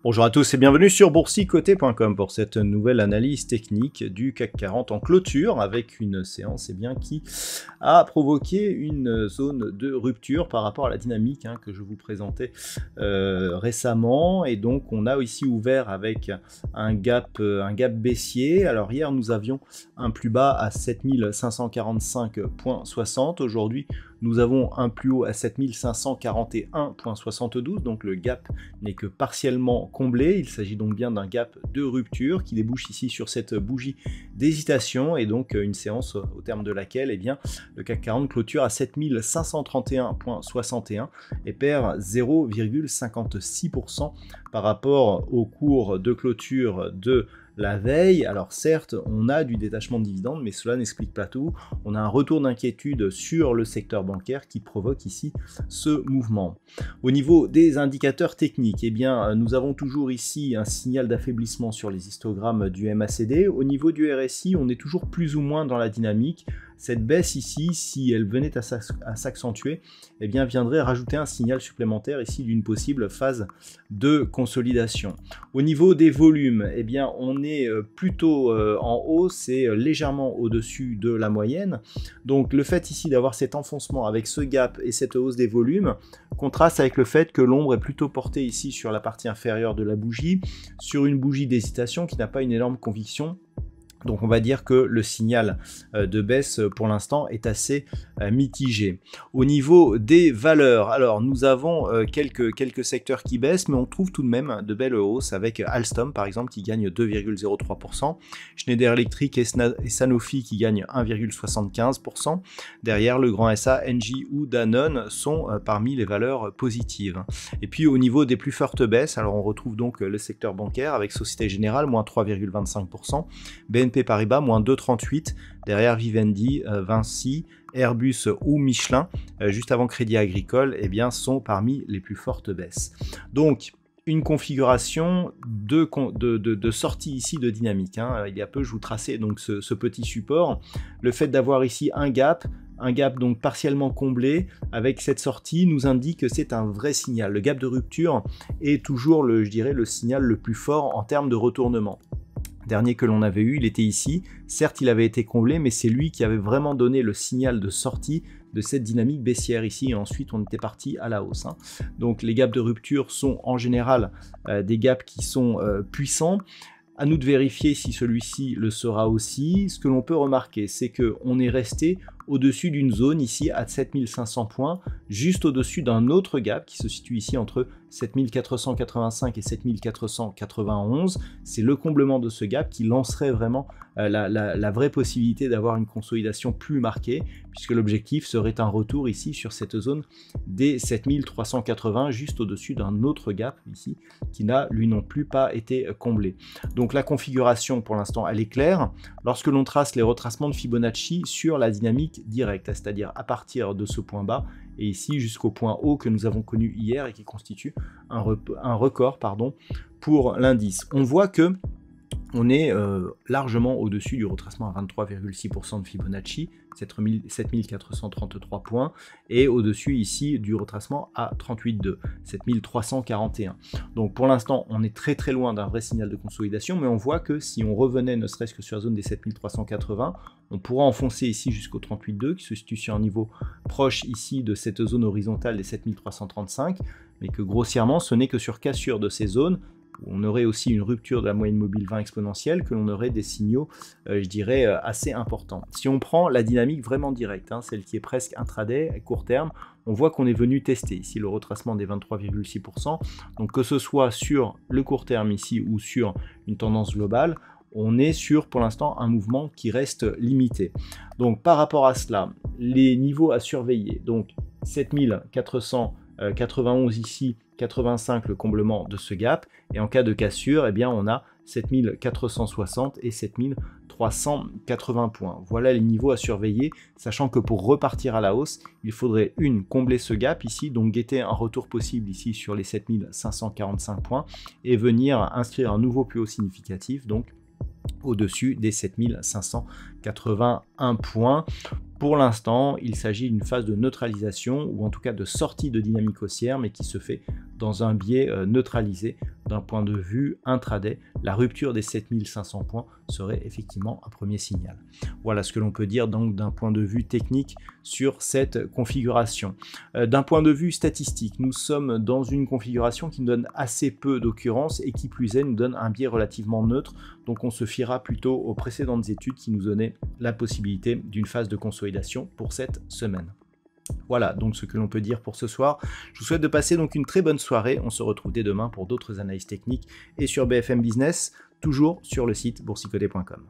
Bonjour à tous et bienvenue sur boursicoté.com pour cette nouvelle analyse technique du CAC 40 en clôture avec une séance qui a provoqué une zone de rupture par rapport à la dynamique que je vous présentais récemment, et donc on a ici ouvert avec un gap baissier. Alors hier nous avions un plus bas à 7545,60, aujourd'hui nous avons un plus haut à 7541,72, donc le gap n'est que partiellement comblé. Il s'agit donc bien d'un gap de rupture qui débouche ici sur cette bougie d'hésitation, et donc une séance au terme de laquelle le CAC 40 clôture à 7531,61 et perd 0,56% par rapport au cours de clôture de la veille. Alors certes, on a du détachement de dividendes, mais cela n'explique pas tout. On a un retour d'inquiétude sur le secteur bancaire qui provoque ici ce mouvement. Au niveau des indicateurs techniques, nous avons toujours ici un signal d'affaiblissement sur les histogrammes du MACD. Au niveau du RSI, on est toujours plus ou moins dans la dynamique. Cette baisse ici, si elle venait à s'accentuer, viendrait rajouter un signal supplémentaire ici d'une possible phase de consolidation. Au niveau des volumes, on est plutôt en hausse et légèrement au-dessus de la moyenne. Donc le fait ici d'avoir cet enfoncement avec ce gap et cette hausse des volumes contraste avec le fait que l'ombre est plutôt portée ici sur la partie inférieure de la bougie, sur une bougie d'hésitation qui n'a pas une énorme conviction. Donc on va dire que le signal de baisse pour l'instant est assez mitigé. Au niveau des valeurs, alors nous avons quelques secteurs qui baissent, mais on trouve tout de même de belles hausses avec Alstom par exemple qui gagne 2,03%, Schneider Electric et Sanofi qui gagnent 1,75%. Derrière, le grand SA, Engie ou Danone sont parmi les valeurs positives. Et puis au niveau des plus fortes baisses, alors on retrouve donc le secteur bancaire avec Société Générale moins 3,25%, BNP Paribas moins 2,38%, derrière Vivendi, Vinci, Airbus ou Michelin, juste avant Crédit Agricole, sont parmi les plus fortes baisses. Donc une configuration de sortie ici de dynamique. Il y a peu, je vous traçais donc ce petit support. Le fait d'avoir ici un gap donc partiellement comblé avec cette sortie nous indique que c'est un vrai signal. Le gap de rupture est toujours, le signal le plus fort en termes de retournement. Dernier que l'on avait eu, il était ici. Certes, il avait été comblé, mais c'est lui qui avait vraiment donné le signal de sortie de cette dynamique baissière ici, et ensuite on était parti à la hausse. Donc les gaps de rupture sont en général des gaps qui sont puissants. À nous de vérifier si celui-ci le sera aussi. Ce que l'on peut remarquer, c'est qu'on est resté au-dessus d'une zone ici à 7500 points, juste au-dessus d'un autre gap qui se situe ici entre 7485 et 7491. C'est le comblement de ce gap qui lancerait vraiment la vraie possibilité d'avoir une consolidation plus marquée, puisque l'objectif serait un retour ici sur cette zone des 7380, juste au-dessus d'un autre gap ici, qui n'a lui non plus pas été comblé. Donc la configuration pour l'instant elle est claire. Lorsque l'on trace les retracements de Fibonacci sur la dynamique directe, c'est-à-dire à partir de ce point bas et ici jusqu'au point haut que nous avons connu hier et qui constitue un record pour l'indice. On voit que on est largement au-dessus du retracement à 23,6% de Fibonacci, 7433 points, et au-dessus ici du retracement à 38,2, 7341. Donc pour l'instant, on est très très loin d'un vrai signal de consolidation, mais on voit que si on revenait ne serait-ce que sur la zone des 7380, on pourra enfoncer ici jusqu'au 38,2 qui se situe sur un niveau proche ici de cette zone horizontale des 7335, mais que grossièrement, ce n'est que sur cassure de ces zones, où on aurait aussi une rupture de la moyenne mobile 20 exponentielle, que l'on aurait des signaux, assez importants. Si on prend la dynamique vraiment directe, celle qui est presque intraday, à court terme, on voit qu'on est venu tester ici le retracement des 23,6%. Donc que ce soit sur le court terme ici ou sur une tendance globale, on est sur pour l'instant un mouvement qui reste limité. Donc par rapport à cela, les niveaux à surveiller, donc 7491 ici, 85 le comblement de ce gap, et en cas de cassure, on a 7460 et 7380 points. Voilà les niveaux à surveiller, sachant que pour repartir à la hausse, il faudrait combler ce gap ici, donc guetter un retour possible ici sur les 7545 points et venir inscrire un nouveau plus haut significatif, donc au-dessus des 7581 points. Pour l'instant, il s'agit d'une phase de neutralisation ou en tout cas de sortie de dynamique haussière, mais qui se fait dans un biais neutralisé d'un point de vue intraday. La rupture des 7500 points serait effectivement un premier signal. Voilà ce que l'on peut dire donc d'un point de vue technique sur cette configuration. D'un point de vue statistique, nous sommes dans une configuration qui nous donne assez peu d'occurrences et qui plus est nous donne un biais relativement neutre. Donc on se fiera plutôt aux précédentes études qui nous donnaient la possibilité d'une phase de consolidation pour cette semaine. Voilà donc ce que l'on peut dire pour ce soir. Je vous souhaite de passer donc une très bonne soirée. On se retrouve dès demain pour d'autres analyses techniques et sur BFM Business, toujours sur le site boursicoté.com.